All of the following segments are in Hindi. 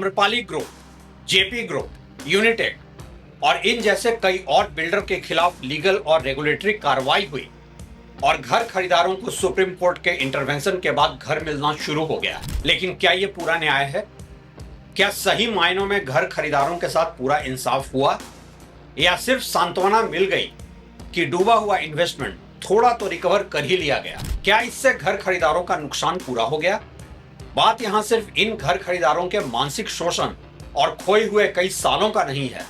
Amrapali group, JP group, Unitech और इन जैसे कई और बिल्डर के खिलाफ लीगल और रेगुलेटरी कार्रवाई हुई और घर खरीदारों को सुप्रीम कोर्ट के इंटरवेंशन के बाद घर मिलना शुरू हो गया। लेकिन क्या ये पूरा न्याय है? क्या सही मायनों में घर खरीदारों के साथ पूरा इंसाफ हुआ, या सिर्फ सांत्वना मिल गई कि डूबा हुआ इन्वेस्टमेंट थोड़ा तो रिकवर कर ही लिया गया? क्या इससे घर खरीदारों का नुकसान पूरा हो गया? बात यहां सिर्फ इन घर खरीदारों के मानसिक शोषण और खोए हुए कई सालों का नहीं है।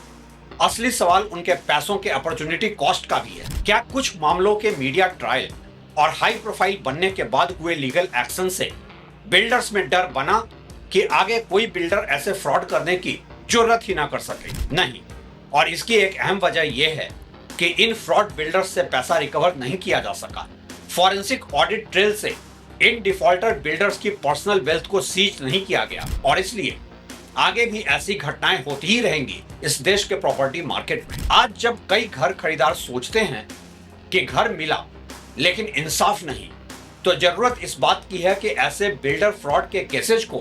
असली सवाल उनके पैसों के अपॉर्चुनिटी कॉस्ट का भी है। क्या कुछ मामलों के मीडिया ट्रायल और हाई प्रोफाइल बनने के बाद हुए लीगल एक्शन से बिल्डर्स में डर बना कि आगे कोई बिल्डर ऐसे फ्रॉड करने की जुर्रत ही ना कर सके? नहीं। और इसकी एक अहम वजह यह है कि इन फ्रॉड बिल्डर्स से पैसा रिकवर नहीं किया जा सका। फॉरेंसिक ऑडिट ट्रेल से इन डिफॉल्टर बिल्डर्स की पर्सनल वेल्थ को सीज नहीं किया गया और इसलिए आगे भी ऐसी घटनाएं होती ही रहेंगी इस देश के प्रॉपर्टी मार्केट में। आज जब कई घर खरीदार सोचते हैं कि घर मिला लेकिन इंसाफ नहीं, तो जरूरत इस बात की है कि ऐसे बिल्डर फ्रॉड के केसेस को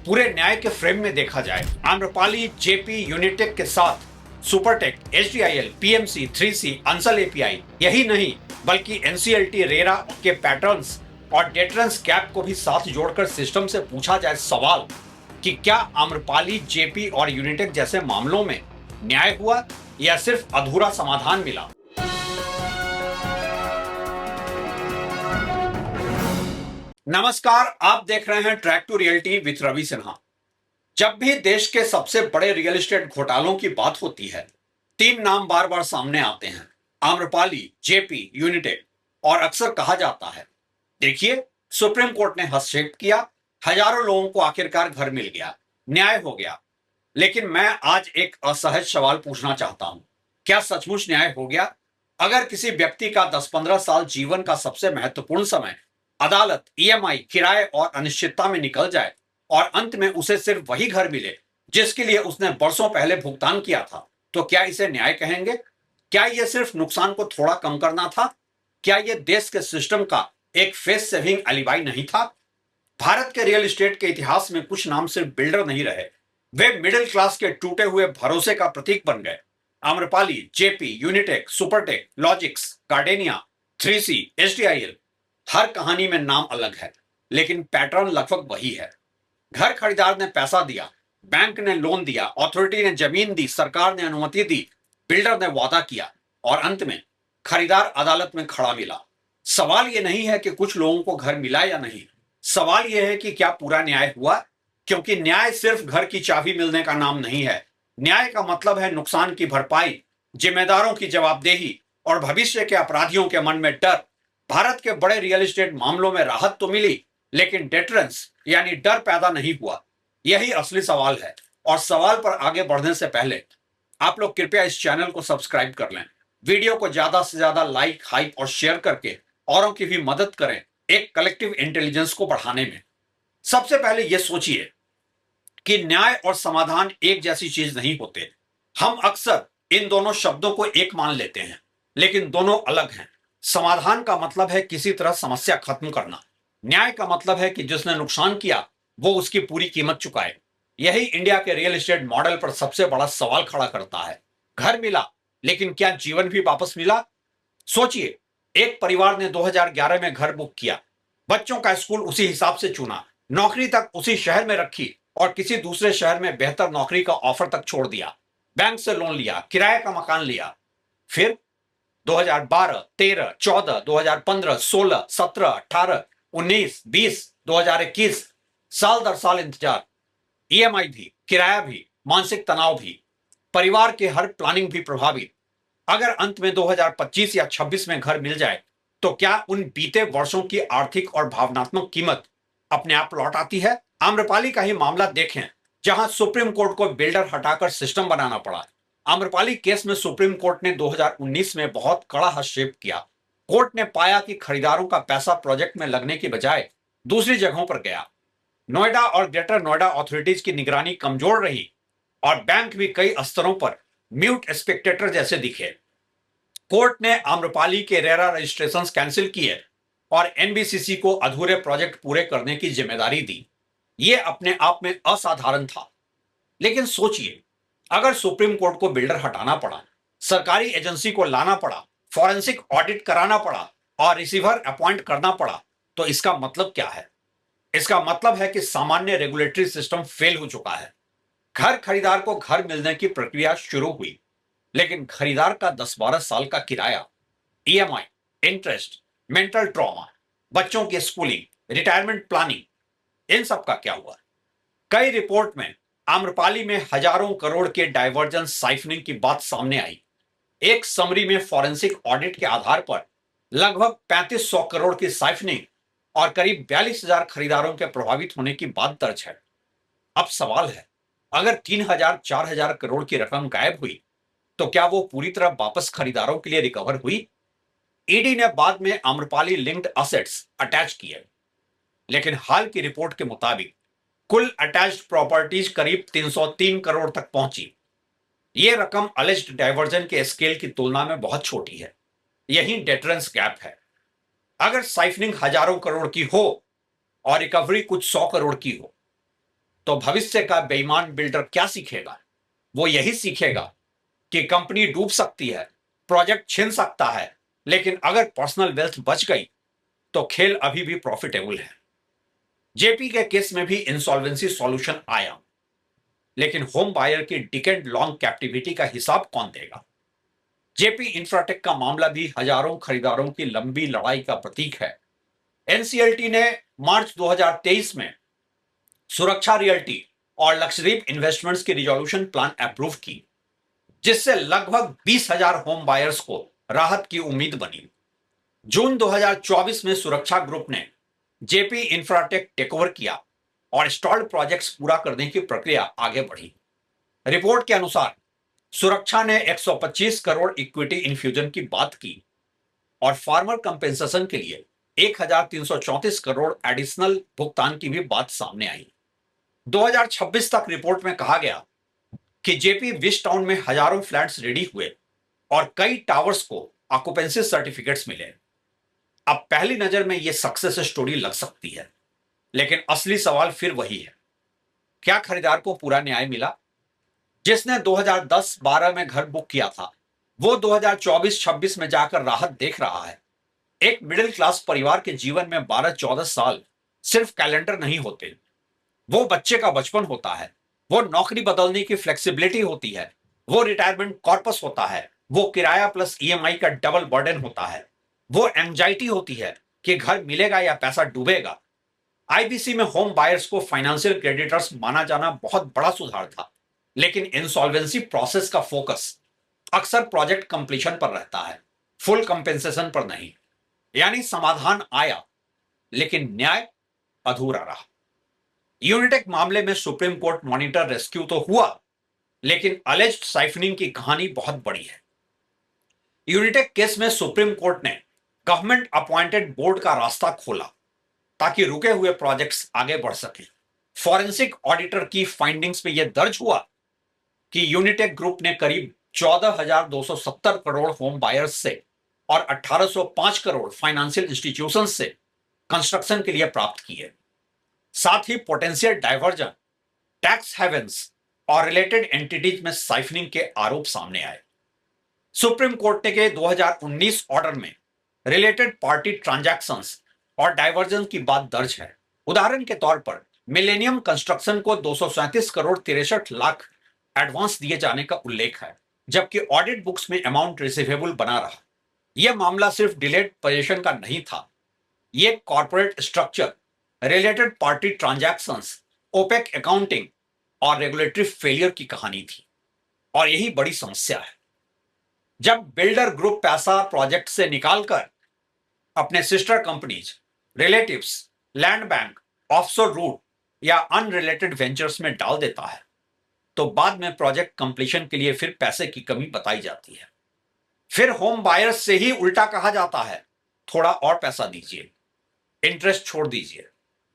पूरे न्याय के फ्रेम में देखा जाए। आम्रपाली, जेपी, यूनिटेक के साथ Supertech, HDIL, PMC, 3C, Ansal API यही नहीं बल्कि एनसीएलटी, रेरा के पैटर्न्स और डेटरेंस कैप को भी साथ जोड़कर सिस्टम से पूछा जाए सवाल कि क्या आम्रपाली, जेपी और यूनिटेक जैसे मामलों में न्याय हुआ या सिर्फ अधूरा समाधान मिला? नमस्कार, आप देख रहे हैं track to reality with Ravi Sinha. जब भी देश के सबसे बड़े रियल एस्टेट घोटालों की बात होती है, तीन नाम बार बार सामने आते हैं: आम्रपाली, जेपी, यूनिटेक। और अक्सर कहा जाता है, देखिए, सुप्रीम कोर्ट ने हस्तक्षेप किया, हजारों लोगों को आखिरकार घर मिल गया, न्याय हो गया। लेकिन मैं आज एक असहज सवाल पूछना चाहता हूं, क्या सचमुच न्याय हो गया? अगर किसी व्यक्ति का 10-15 साल जीवन का सबसे महत्वपूर्ण समय अदालत, ईएमआई, किराए और अनिश्चितता में निकल जाए और अंत में उसे सिर्फ वही घर मिले जिसके लिए उसने बरसों पहले भुगतान किया था, तो क्या इसे न्याय कहेंगे? क्या यह सिर्फ नुकसान को थोड़ा कम करना था? क्या यह देश के सिस्टम का एक फेस सेविंग एलिबाई नहीं था? भारत के रियल एस्टेट के इतिहास में कुछ नाम सिर्फ बिल्डर नहीं रहे, वे मिडिल क्लास के टूटे हुए भरोसे का प्रतीक बन गए। Amrapali, JP, Unitech, Supertech, Logix, Gardenia, 3C, HDIL, हर कहानी में नाम अलग है लेकिन पैटर्न लगभग वही है। घर खरीदार ने पैसा दिया, बैंक ने लोन दिया, अथॉरिटी ने जमीन दी, सरकार ने अनुमति दी, बिल्डर ने वादा किया और अंत में खरीदार अदालत में खड़ा मिला। सवाल यह नहीं है कि कुछ लोगों को घर मिला या नहीं, सवाल यह है कि क्या पूरा न्याय हुआ? क्योंकि न्याय सिर्फ घर की चाबी मिलने का नाम नहीं है। न्याय का मतलब है नुकसान की भरपाई, जिम्मेदारों की जवाबदेही और भविष्य के अपराधियों के मन में डर। भारत के बड़े रियल एस्टेट मामलों में राहत तो मिली लेकिन डेटरेंस यानी डर पैदा नहीं हुआ। यही असली सवाल है। और सवाल पर आगे बढ़ने से पहले आप लोग कृपया इस चैनल को सब्सक्राइब कर लें, वीडियो को ज्यादा से ज्यादा लाइक, हाइप और शेयर करके औरों की भी मदद करें एक कलेक्टिव इंटेलिजेंस को बढ़ाने में। सबसे पहले यह सोचिए कि न्याय और समाधान एक जैसी चीज नहीं होते। हम अक्सर इन दोनों शब्दों को एक मान लेते हैं लेकिन दोनों अलग हैं। समाधान का मतलब है किसी तरह समस्या खत्म करना, न्याय का मतलब है कि जिसने नुकसान किया वो उसकी पूरी कीमत चुकाए। यही इंडिया के रियल एस्टेट मॉडल पर सबसे बड़ा सवाल खड़ा करता है। घर मिला लेकिन क्या जीवन भी वापस मिला? सोचिए, एक परिवार ने 2011 में घर बुक किया, बच्चों का स्कूल उसी हिसाब से चुना, नौकरी तक उसी शहर में रखी और किसी दूसरे शहर में बेहतर नौकरी का ऑफर तक छोड़ दिया, बैंक से लोन लिया, किराए का मकान लिया। फिर 2012, 13, 14, 2015, 16, 17, 18, 19, 20, 2021 साल दर साल इंतजार, ईएमआई भी, किराया भी, मानसिक तनाव भी, परिवार की हर प्लानिंग भी प्रभावित। अगर अंत में 2025 या 26 में घर मिल जाए तो क्या उन बीते वर्षों की आर्थिक और भावनात्मक कीमत अपने आप लौट आती है? आम्रपाली का ही मामला देखें, जहां सुप्रीम कोर्ट को बिल्डर हटाकर सिस्टम बनाना पड़ा। आम्रपाली केस में सुप्रीम कोर्ट ने 2019 में बहुत कड़ा हस्तक्षेप किया। कोर्ट ने पाया कि खरीदारों का पैसा प्रोजेक्ट में लगने की बजाय दूसरी जगहों पर गया। नोएडा और ग्रेटर नोएडा अथॉरिटीज की निगरानी कमजोर रही और बैंक भी कई स्तरों पर म्यूट स्पेक्टेटर जैसे दिखे। कोर्ट ने आम्रपाली के रेरा रजिस्ट्रेशंस कैंसिल किए और एनबीसीसी को अधूरे प्रोजेक्ट पूरे करने की जिम्मेदारी दी। यह अपने आप में असाधारण था। लेकिन सोचिए, अगर सुप्रीम कोर्ट को बिल्डर हटाना पड़ा, सरकारी एजेंसी को लाना पड़ा, फॉरेंसिक ऑडिट कराना पड़ा और रिसीवर अपॉइंट करना पड़ा, तो इसका मतलब क्या है? इसका मतलब है कि सामान्य रेगुलेटरी सिस्टम फेल हो चुका है। घर खरीदार को घर मिलने की प्रक्रिया शुरू हुई, लेकिन खरीदार का 10-12 साल का किराया, ईएमआई, इंटरेस्ट, मेंटल ट्रॉमा, बच्चों की स्कूलिंग, रिटायरमेंट प्लानिंग, इन सब का क्या हुआ? कई रिपोर्ट में आम्रपाली में हजारों करोड़ के डाइवर्जेंस साइफनिंग की बात सामने आई। एक समरी में फॉरेंसिक ऑडिट के आधार पर लगभग 3500 करोड़ की साइफनिंग और करीब 42,000 खरीदारों के प्रभावित होने की बात दर्ज है। अब सवाल है, अगर 3,000-4,000 करोड़ की रकम गायब हुई, तो क्या वो पूरी तरह वापस खरीदारों के लिए रिकवर हुई? ईडी ने बाद में आम्रपाली लिंक्ड असेट्स अटैच किए, लेकिन हाल की रिपोर्ट के मुताबिक कुल अटैच्ड प्रॉपर्टीज करीब 303 करोड़ तक पहुंची। यह रकम अलेज्ड डाइवर्जन के स्केल की तुलना में बहुत छोटी है। यही डेटरेंस गैप है। अगर साइफनिंग हजारों करोड़ की हो और रिकवरी कुछ 100 करोड़ की हो, तो भविष्य का बेईमान बिल्डर क्या सीखेगा? वो यही सीखेगा कि कंपनी डूब सकती है, प्रोजेक्ट छिन सकता है, लेकिन अगर पर्सनल वेल्थ बच गई तो खेल अभी भी प्रॉफिटेबल है। जेपी के केस में भी इंसॉल्वेंसी सॉल्यूशन आया, लेकिन होम बायर की डिकेड लॉन्ग कैप्टिविटी का हिसाब कौन देगा? जेपी इंफ्राटेक का मामला भी हजारों खरीदारों की लंबी लड़ाई का प्रतीक है। एनसीएलटी ने मार्च 2023 में सुरक्षा रियल्टी और लक्षद्वीप इन्वेस्टमेंट्स की रिजोल्यूशन प्लान अप्रूव की, जिससे लगभग 20,000 होम बायर्स को राहत की उम्मीद बनी। जून 2024 में सुरक्षा ग्रुप ने जेपी इंफ्राटेक टेकओवर किया और स्टॉल्ड प्रोजेक्ट्स पूरा करने की प्रक्रिया आगे बढ़ी। रिपोर्ट के अनुसार सुरक्षा ने 125 करोड़ इक्विटी इन्फ्यूजन की बात की और फार्मर कंपेंसेशन के लिए 1,334 करोड़ एडिशनल भुगतान की भी बात सामने आई। 2026 तक रिपोर्ट में कहा गया कि जेपी विश टाउन में हजारों फ्लैट्स रेडी हुए और कई टावर्स को ऑक्यूपेंसी सर्टिफिकेट्स मिले। अब पहली नजर में यह सक्सेस स्टोरी लग सकती है, लेकिन असली सवाल फिर वही है, क्या खरीदार को पूरा न्याय मिला? जिसने 2010-12 में घर बुक किया था, वो 2024-26 में जाकर राहत देख रहा है। एक मिडिल क्लास परिवार के जीवन में 12-14 साल सिर्फ कैलेंडर नहीं होते, वो बच्चे का बचपन होता है, वो नौकरी बदलने की फ्लेक्सिबिलिटी होती है, वो रिटायरमेंट कॉर्पस होता है, वो किराया प्लस ईएमआई का डबल बर्डन होता है, वो एंजाइटी होती है कि घर मिलेगा या पैसा डूबेगा। आईबीसी में होम बायर्स को फाइनेंशियल क्रेडिटर्स माना जाना बहुत बड़ा सुधार था, लेकिन इंसॉल्वेंसी प्रोसेस का फोकस अक्सर प्रोजेक्ट कंप्लीशन पर रहता है, फुल कंपेंसेशन पर नहीं। यानी समाधान आया, लेकिन न्याय अधूरा रहा। यूनिटेक मामले में सुप्रीम कोर्ट मॉनिटर रेस्क्यू तो हुआ, लेकिन अलेज्ड साइफनिंग की कहानी बहुत बड़ी है। यूनिटेक केस में सुप्रीम कोर्ट ने गवर्नमेंट अपॉइंटेड बोर्ड का रास्ता खोला ताकि रुके हुए प्रोजेक्ट्स आगे बढ़ सके। फॉरेंसिक ऑडिटर की फाइंडिंग्स में यह दर्ज हुआ कि यूनिटेक ग्रुप ने करीब 14,270 करोड़ होम बायर्स से और 1,805 करोड़ फाइनेंशियल इंस्टीट्यूशंस से कंस्ट्रक्शन के लिए प्राप्त किए। साथ ही पोटेंशियल डाइवर्जन, टैक्स हेवेंस और रिलेटेड एंटिटीज में साइफनिंग के आरोप सामने आए। सुप्रीम कोर्ट के 2019 ऑर्डर में रिलेटेड पार्टी ट्रांजैक्शंस और डाइवर्जन की बात दर्ज है। उदाहरण के तौर पर मिलेनियम कंस्ट्रक्शन को 237 करोड़ 63 लाख एडवांस दिए जाने का उल्लेख है, जबकि ऑडिट बुक्स में अमाउंट रिसीवेबल बना रहा। यह मामला सिर्फ डिलेड पोजीशन का नहीं था, यह corporate structure, related party transactions, opaque accounting और रेगुलेटरी फेलियर की कहानी थी। और यही बड़ी समस्या है। जब बिल्डर ग्रुप पैसा प्रोजेक्ट से निकालकर अपने sister companies, relatives, land bank, offshore route या अनरिलेटेड वेंचर्स में डाल देता है, तो बाद में प्रोजेक्ट कंप्लीशन के लिए फिर पैसे की कमी बताई जाती है। फिर होम बायर्स से ही उल्टा कहा जाता है, थोड़ा और पैसा दीजिए, इंटरेस्ट छोड़ दीजिए,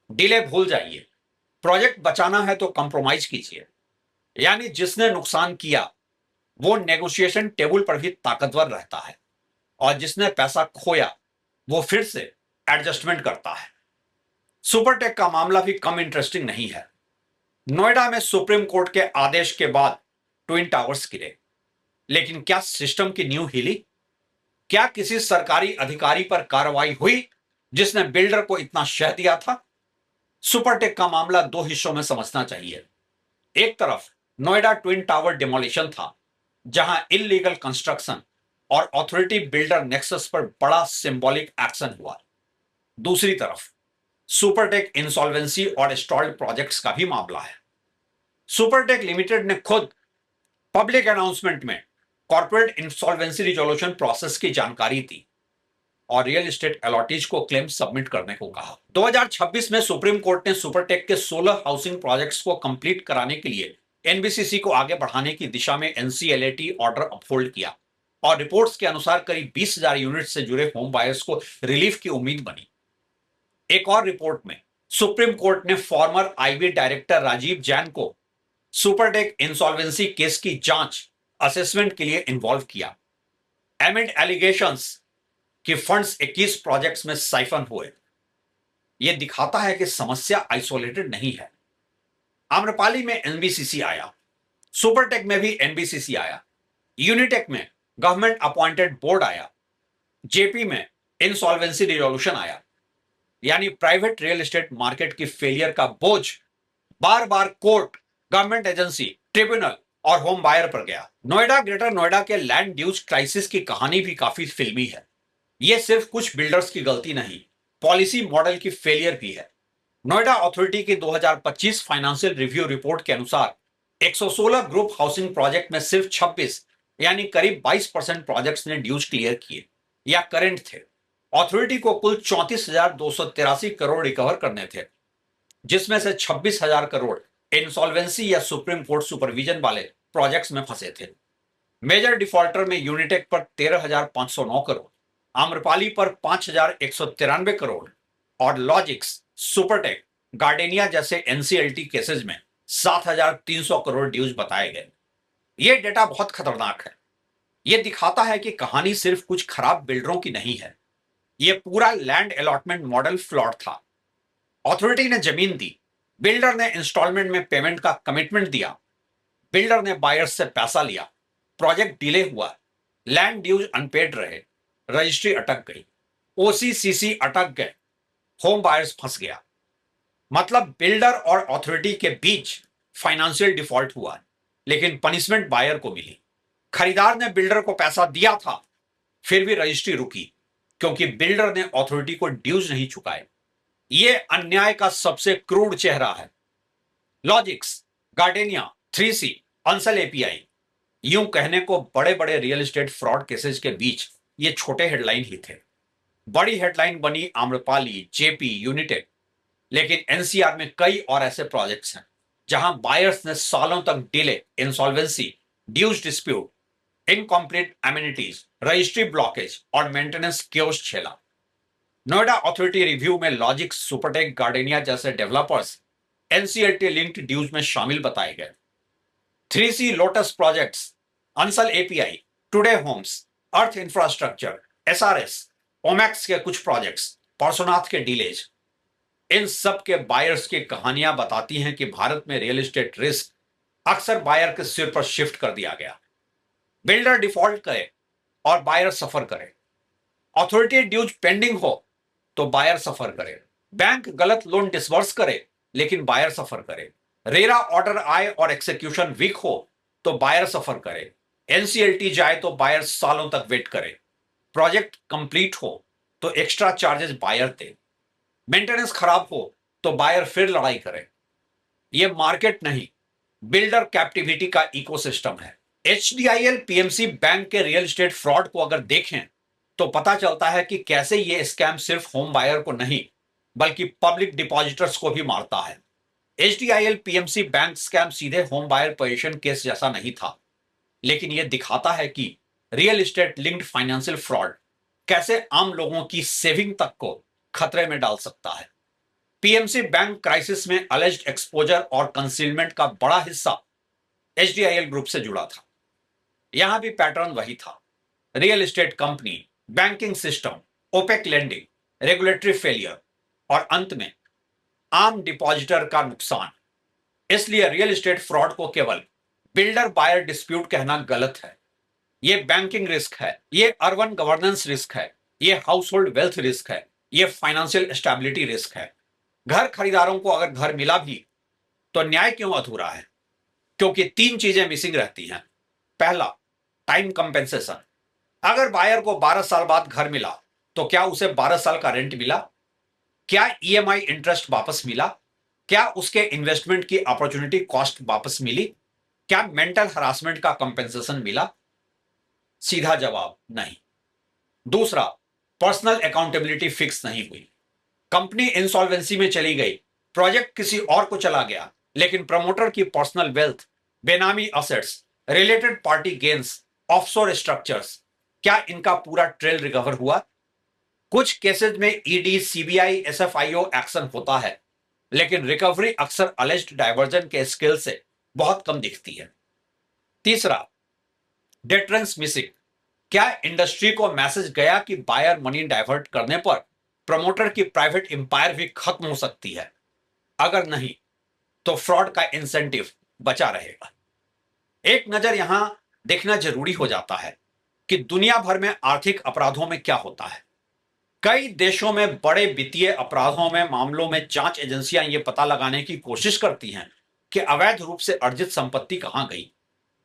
डिले भूल जाइए, प्रोजेक्ट बचाना है तो कंप्रोमाइज कीजिए। यानी जिसने नुकसान किया वो नेगोशिएशन टेबल पर भी ताकतवर रहता है, और जिसने पैसा खोया वो फिर से एडजस्टमेंट करता है। सुपरटेक का मामला भी कम इंटरेस्टिंग नहीं है। नोएडा में सुप्रीम कोर्ट के आदेश के बाद ट्विन टावर्स गिरे, लेकिन क्या सिस्टम की नींव हिली? क्या किसी सरकारी अधिकारी पर कार्रवाई हुई जिसने बिल्डर को इतना शह दिया था? सुपरटेक का मामला दो हिस्सों में समझना चाहिए। एक तरफ नोएडा ट्विन टावर डिमोलिशन था, जहां इलीगल कंस्ट्रक्शन और अथॉरिटी बिल्डर नेक्सस पर बड़ा सिंबॉलिक एक्शन हुआ। दूसरी तरफ सुपरटेक इंसॉल्वेंसी और स्टॉल्ड प्रोजेक्ट्स का भी मामला है। सुपरटेक लिमिटेड ने खुद पब्लिक अनाउंसमेंट में कॉर्पोरेट इंसॉल्वेंसी रिजोल्यूशन प्रोसेस की जानकारी दी और रियल एस्टेट अलॉटीज को क्लेम सबमिट करने को कहा। 2026 में सुप्रीम कोर्ट ने सुपरटेक के 16 हाउसिंग प्रोजेक्ट्स को कंप्लीट कराने के लिए एनबीसीसी को आगे बढ़ाने की दिशा में एनसीएलएटी ऑर्डर अपहोल्ड किया और रिपोर्ट्स के अनुसार करीब 20,000 यूनिट से जुड़े होम बायर्स को रिलीफ की उम्मीद बनी। एक और रिपोर्ट में सुप्रीम कोर्ट ने former IB director Rajiv Jain को सुपरटेक इंसॉल्वेंसी केस की जांच असेसमेंट के लिए इन्वॉल्व किया। एमिड एलिगेशंस कि फंड्स 21 प्रोजेक्ट्स में साइफन हुए। यह दिखाता है कि समस्या आइसोलेटेड नहीं है। आम्रपाली में एनबीसीसी आया, सुपरटेक में भी एनबीसीसी आया, यूनिटेक में गवर्नमेंट अपॉइंटेड बोर्ड आया, जेपी में इंसॉल्वेंसी रिजोल्यूशन आया। यानी प्राइवेट रियल एस्टेट मार्केट की फेलियर का बोझ बार बार कोर्ट, गवर्नमेंट एजेंसी, ट्रिब्यूनल और होम बायर पर गया। नोएडा, ग्रेटर नोएडा के लैंड ड्यूज क्राइसिस की कहानी भी काफी फिल्मी है। यह सिर्फ कुछ बिल्डर्स की गलती नहीं, पॉलिसी मॉडल की फेलियर भी है। नोएडा अथॉरिटी की 2025 फाइनेंशियल रिव्यू रिपोर्ट के अनुसार 116 ग्रुप हाउसिंग प्रोजेक्ट में सिर्फ 26 यानी करीब 22% प्रोजेक्ट्स ने ड्यूज क्लियर किए या करेंट थे। अथॉरिटी को कुल 34,283 करोड़ रिकवर करने थे, जिसमें से 26,000 करोड़ इंसॉल्वेंसी या सुप्रीम कोर्ट सुपरविजन वाले प्रोजेक्ट्स में फंसे थे। मेजर डिफॉल्टर में यूनिटेक पर 13,509 करोड़, आम्रपाली पर 5,193 करोड़ और लॉजिक्स, सुपरटेक, गार्डेनिया जैसे एनसीएलटी केसेस में 7,300 करोड़ ड्यूज बताए गए। यह डेटा बहुत खतरनाक है। यह दिखाता है कि कहानी सिर्फ कुछ खराब बिल्डरों की नहीं है, यह पूरा लैंड अलॉटमेंट मॉडल फ्लॉड था। अथॉरिटी ने जमीन दी, बिल्डर ने इंस्टॉलमेंट में पेमेंट का कमिटमेंट दिया, बिल्डर ने बायर्स से पैसा लिया, प्रोजेक्ट डिले हुआ, लैंड ड्यूज अनपेड रहे, रजिस्ट्री अटक गई, ओसीसीसी अटक गए, होम बायर्स फंस गया। मतलब बिल्डर और अथॉरिटी के बीच फाइनेंशियल डिफॉल्ट हुआ, लेकिन पनिशमेंट बायर को मिली। खरीदार ने बिल्डर को पैसा दिया था, फिर भी रजिस्ट्री रुकी क्योंकि बिल्डर ने अथॉरिटी को ड्यूज नहीं चुकाए। यह अन्याय का सबसे क्रूर चेहरा है। Logics, Gardenia, 3C, Ansal API, यूं कहने को बड़े बड़े रियल एस्टेट फ्रॉड केसेस के बीच ये छोटे हेडलाइन ही थे। बड़ी हेडलाइन बनी आम्रपाली, जेपी, यूनिटेक। लेकिन एनसीआर में कई और ऐसे प्रोजेक्ट्स हैं जहां बायर्स ने सालों तक delay, insolvency, dues dispute, incomplete amenities, registry blockage और मेंटेनेंस क्योस झेला। नोएडा अथॉरिटी रिव्यू में लॉजिक्स, सुपरटेक, गार्डेनिया जैसे डेवलपर्स एनसीएलटी लिंक्ड ड्यूज में शामिल बताए गए। 3C Lotus projects, Ansal API, Today Homes, Earth Infrastructure, SRS, Omaxe के कुछ प्रोजेक्ट्स, पार्श्वनाथ के डीलेज, इन सब के बायर्स की कहानियां बताती हैं कि भारत में रियल एस्टेट रिस्क अक्सर बायर के सिर पर शिफ्ट कर दिया गया। बिल्डर डिफॉल्ट करे और बायर सफर करे, अथॉरिटी ड्यूज पेंडिंग हो तो बायर सफर करे, बैंक गलत लोन डिसबर्स करे लेकिन बायर सफर करे, रेरा ऑर्डर आए और एक्सिक्यूशन वीक हो तो बायर सफर करे, एनसीएलटी जाए तो बायर सालों तक वेट करे, प्रोजेक्ट कंप्लीट हो तो एक्स्ट्रा चार्जेस बायर दे, मेंटेनेंस खराब हो तो बायर फिर लड़ाई करे। यह मार्केट नहीं, बिल्डर कैप्टिविटी का इकोसिस्टम है। एचडीआईएल पीएमसी बैंक के रियल एस्टेट फ्रॉड को अगर देखें तो पता चलता है कि कैसे यह स्कैम सिर्फ होम बायर को नहीं बल्कि पब्लिक डिपॉजिटर्स को भी मारता है। एचडीआईएल पीएमसी बैंक स्कैम सीधे होम बायर पोजीशन केस जैसा नहीं था, लेकिन यह दिखाता है कि real estate linked financial fraud कैसे आम लोगों की सेविंग तक को खतरे में डाल सकता है। पीएमसी बैंक क्राइसिस में अलेज्ड एक्सपोजर और कंसीलमेंट का बड़ा हिस्सा एचडीआईएल ग्रुप से जुड़ा था। यहां भी पैटर्न वही था, real estate company, banking system, opaque lending, regulatory failure और अंत में आम डिपॉजिटर का नुकसान। इसलिए रियल एस्टेट फ्रॉड को केवल बिल्डर बायर डिस्प्यूट कहना गलत है। ये बैंकिंग रिस्क है, ये अर्बन गवर्नेंस रिस्क है, ये हाउस होल्ड वेल्थ रिस्क है, ये फाइनेंशियल स्टेबिलिटी रिस्क है। घर खरीदारों को अगर घर मिला भी तो न्याय क्यों अधूरा है? क्योंकि तीन चीजें मिसिंग रहती हैं। पहला, टाइम कंपेंसेशन। अगर बायर को 12 साल बाद घर मिला तो क्या उसे 12 साल का रेंट मिला? क्या ईएमआई इंटरेस्ट वापस मिला? क्या उसके इन्वेस्टमेंट की अपॉर्चुनिटी कॉस्ट वापस मिली? क्या मेंटल हरासमेंट का कंपेंसेशन मिला? सीधा जवाब नहीं। दूसरा, पर्सनल अकाउंटेबिलिटी फिक्स नहीं हुई। कंपनी इंसॉल्वेंसी में चली गई, प्रोजेक्ट किसी और को चला गया, लेकिन प्रमोटर की पर्सनल वेल्थ, बेनामी assets, related party gains, offshore structures, क्या इनका पूरा ट्रेल रिकवर हुआ? कुछ केसेस में ईडी, सीबीआई, एसएफआईओ एक्शन होता है, लेकिन रिकवरी अक्सर अलेज्ड डाइवर्जन के स्केल से बहुत कम दिखती है। तीसरा, डेटरेंस मिसिंग। क्या इंडस्ट्री को मैसेज गया कि बायर मनी डाइवर्ट करने पर प्रमोटर की प्राइवेट एम्पायर भी खत्म हो सकती है? अगर नहीं तो फ्रॉड का इंसेंटिव बचा रहेगा। एक नजर यहां देखना जरूरी हो जाता है कि दुनिया भर में आर्थिक अपराधों में क्या होता है। कई देशों में बड़े वित्तीय अपराधों में मामलों में जांच एजेंसियां यह पता लगाने की कोशिश करती हैं कि अवैध रूप से अर्जित संपत्ति कहां गई।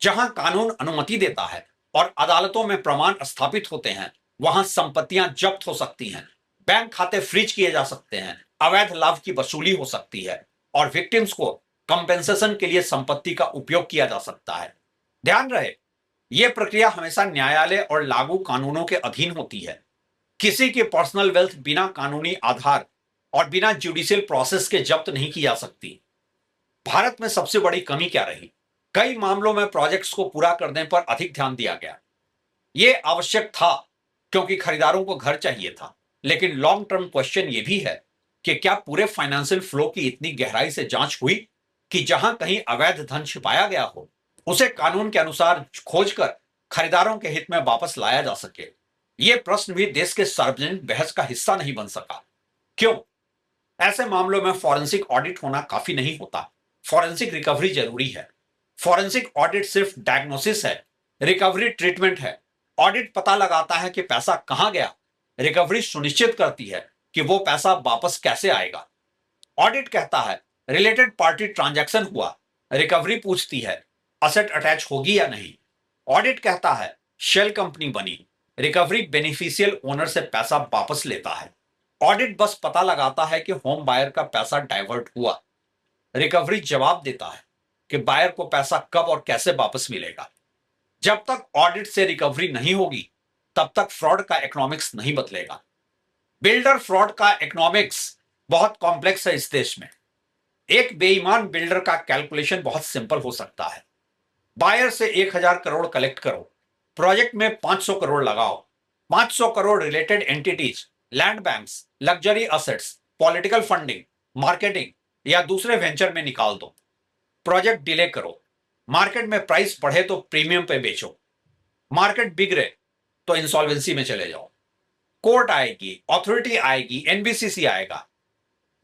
जहां कानून अनुमति देता है और अदालतों में प्रमाण स्थापित होते हैं, वहां संपत्तियां जब्त हो सकती हैं, बैंक खाते फ्रीज किए जा सकते हैं, अवैध लाभ की वसूली हो सकती है और विक्टिम्स को कंपेंसेशन के लिए संपत्ति का उपयोग किया जा सकता है। ध्यान रहे, यह प्रक्रिया हमेशा न्यायालय और लागू कानूनों के अधीन होती है। किसी की पर्सनल वेल्थ बिना कानूनी आधार और बिना जुडिशियल प्रोसेस के जब्त नहीं की जा सकती। भारत में सबसे बड़ी कमी क्या रही? कई मामलों में प्रोजेक्ट्स को पूरा करने पर अधिक ध्यान दिया गया। यह आवश्यक था क्योंकि खरीदारों को घर चाहिए था, लेकिन लॉन्ग टर्म क्वेश्चन यह भी है कि क्या पूरे फाइनेंशियल फ्लो की इतनी गहराई से जांच हुई कि जहां कहीं अवैध धन छिपाया गया हो उसे कानून के अनुसार खोजकर खरीदारों के हित में वापस लाया जा सके? यह प्रश्न भी देश के सार्वजनिक बहस का हिस्सा नहीं बन सका। क्यों? ऐसे मामलों में फॉरेंसिक ऑडिट होना काफी नहीं होता, फॉरेंसिक रिकवरी जरूरी है। फॉरेंसिक ऑडिट सिर्फ डायग्नोसिस है, रिकवरी ट्रीटमेंट है। ऑडिट पता लगाता है कि पैसा कहां गया, रिकवरी सुनिश्चित करती है कि वो पैसा वापस कैसे आएगा। ऑडिट कहता है रिलेटेड पार्टी ट्रांजैक्शन हुआ, रिकवरी पूछती है असेट अटैच होगी या नहीं। ऑडिट कहता है शेल कंपनी बनी, रिकवरी बेनिफिशियल ओनर से पैसा वापस लेता है। ऑडिट बस पता लगाता है कि होम बायर का पैसा डाइवर्ट हुआ, रिकवरी जवाब देता है कि बायर को पैसा कब और कैसे वापस मिलेगा। जब तक ऑडिट से रिकवरी नहीं होगी तब तक फ्रॉड का इकोनॉमिक्स नहीं बदलेगा। बिल्डर फ्रॉड का इकोनॉमिक्स बहुत कॉम्प्लेक्स है इस देश में। एक बेईमान बिल्डर का कैलकुलेशन बहुत सिंपल हो सकता है। बायर से 1000 करोड़ कलेक्ट करो, प्रोजेक्ट में 500 करोड़ लगाओ, 500 crore related entities, land banks, luxury assets, political funding, marketing या दूसरे वेंचर में निकाल दो। प्रोजेक्ट डिले करो, मार्केट में प्राइस बढ़े तो प्रीमियम पे बेचो, मार्केट बिगड़े तो इंसॉल्वेंसी में चले जाओ। कोर्ट आएगी, अथॉरिटी आएगी, एनबीसीसी आएगा,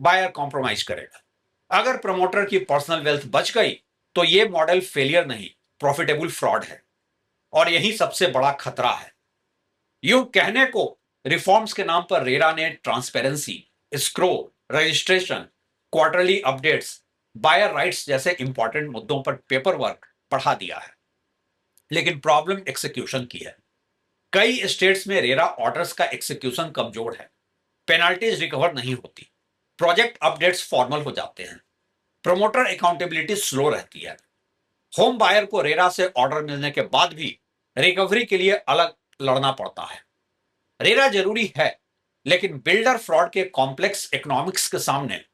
बायर कॉम्प्रोमाइज करेगा। अगर प्रमोटर की पर्सनल वेल्थ बच गई तो यह मॉडल फेलियर नहीं, प्रॉफिटेबल फ्रॉड है। और यही सबसे बड़ा खतरा है। यूं कहने को रिफॉर्म्स के नाम पर रेरा ने transparency, escrow, registration, quarterly updates, buyer rights जैसे इंपॉर्टेंट मुद्दों पर पेपर वर्क बढ़ा दिया है, लेकिन प्रॉब्लम एक्सिक्यूशन की है। कई स्टेट्स में रेरा ऑर्डर्स का एक्सिक्यूशन कमजोर है, पेनाल्टीज रिकवर नहीं होती, प्रोजेक्ट अपडेट्स फॉर्मल हो जाते हैं, प्रमोटर अकाउंटेबिलिटी स्लो रहती है। होम बायर को रेरा से ऑर्डर मिलने के बाद भी रिकवरी के लिए अलग लड़ना पड़ता है। रेरा जरूरी है, लेकिन बिल्डर फ्रॉड के कॉम्प्लेक्स इकोनॉमिक्स के सामने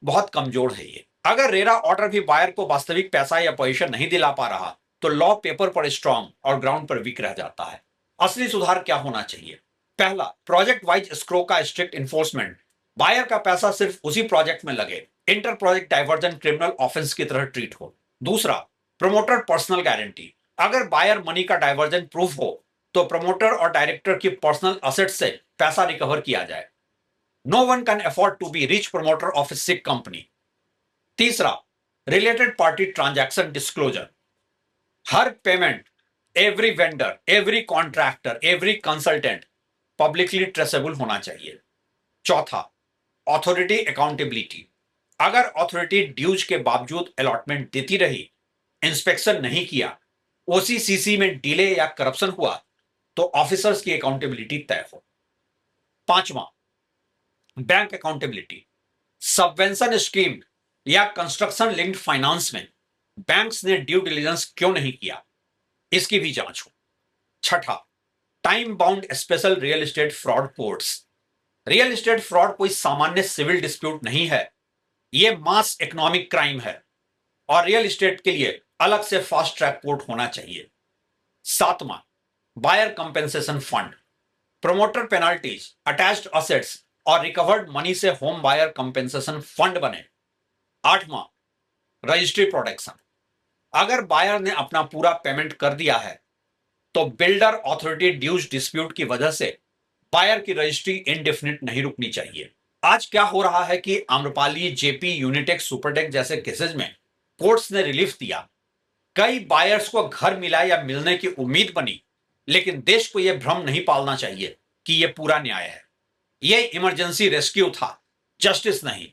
बहुत कमजोर है ये। अगर रेरा ऑर्डर भी बायर को वास्तविक पैसा या पोजीशन नहीं दिला पा रहा तो लॉ पेपर पर स्ट्रांग और ग्राउंड पर वीक रह जाता है। असली सुधार क्या होना चाहिए? पहला, प्रोजेक्ट वाइज स्क्रो का स्ट्रिक्ट इन्फोर्समेंट। बायर का पैसा सिर्फ उसी प्रोजेक्ट में लगे, inter project diversion criminal offence की तरह ट्रीट हो। दूसरा, प्रमोटर पर्सनल गारंटी। अगर बायर मनी का डाइवर्जन प्रूफ हो तो प्रमोटर और डायरेक्टर की पर्सनल असेट से पैसा रिकवर किया जाए। No one can afford to be rich promoter of a sick company. तीसरा, रिलेटेड पार्टी ट्रांजैक्शन डिस्क्लोजर, हर payment, every vendor, every contractor, every consultant publicly traceable होना चाहिए। चौथा, अथॉरिटी अकाउंटेबिलिटी, अगर अथॉरिटी ड्यूज के बावजूद अलॉटमेंट देती रही, इंस्पेक्शन नहीं किया, ओसीसीसी में डिले या करप्शन हुआ, तो ऑफिसर्स की अकाउंटेबिलिटी तय हो। पांचवा, बैंक अकाउंटेबिलिटी, सबवेंशन स्कीम या कंस्ट्रक्शन लिंक्ड फाइनेंस में बैंक्स ने ड्यू डिलिजेंस क्यों नहीं किया, इसकी भी जांच हो। छठा, time bound special real estate fraud courts, real estate fraud कोई सामान्य सिविल डिस्प्यूट नहीं है, यह मास इकोनॉमिक क्राइम है और रियल एस्टेट के लिए अलग से फास्ट ट्रैक कोर्ट होना चाहिए। सातवां, buyer compensation fund, promoter penalties, attached assets और रिकवर्ड मनी से होम बायर कंपेंसेशन फंड बने। आठवां, रजिस्ट्री प्रोटेक्शन, अगर बायर ने अपना पूरा पेमेंट कर दिया है तो बिल्डर अथॉरिटी ड्यूज डिस्प्यूट की वजह से बायर की रजिस्ट्री इनडेफिनिट नहीं रुकनी चाहिए। आज क्या हो रहा है कि आम्रपाली, जेपी, यूनिटेक, सुपरटेक जैसे केसेस में कोर्ट्स ने रिलीफ दिया, कई बायर्स को घर मिला या मिलने की उम्मीद बनी, लेकिन देश को यह भ्रम नहीं पालना चाहिए कि यह पूरा न्याय है। यह इमरजेंसी रेस्क्यू था, जस्टिस नहीं।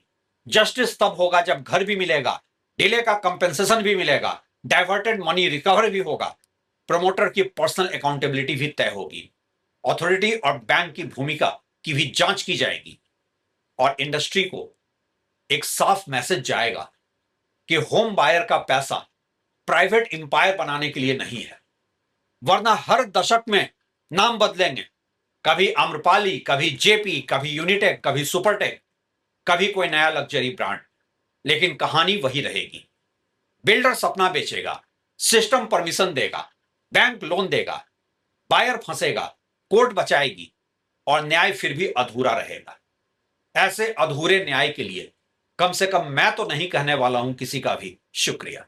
जस्टिस तब होगा जब घर भी मिलेगा, डिले का कंपेंसेशन भी मिलेगा, डाइवर्टेड मनी रिकवर भी होगा, प्रमोटर की पर्सनल अकाउंटेबिलिटी भी तय होगी, अथॉरिटी और बैंक की भूमिका की भी जांच की जाएगी और इंडस्ट्री को एक साफ मैसेज जाएगा कि होम बायर का पैसा प्राइवेट एम्पायर बनाने के लिए नहीं है, वरना हर दशक में नाम बदलेंगे, कभी आम्रपाली, कभी जेपी, कभी यूनिटेक, कभी सुपरटेक, कभी कोई नया लग्जरी ब्रांड, लेकिन कहानी वही रहेगी। बिल्डर सपना बेचेगा, सिस्टम परमिशन देगा, बैंक लोन देगा, बायर फंसेगा, कोर्ट बचाएगी और न्याय फिर भी अधूरा रहेगा। ऐसे अधूरे न्याय के लिए कम से कम मैं तो नहीं कहने वाला हूं किसी का भी शुक्रिया।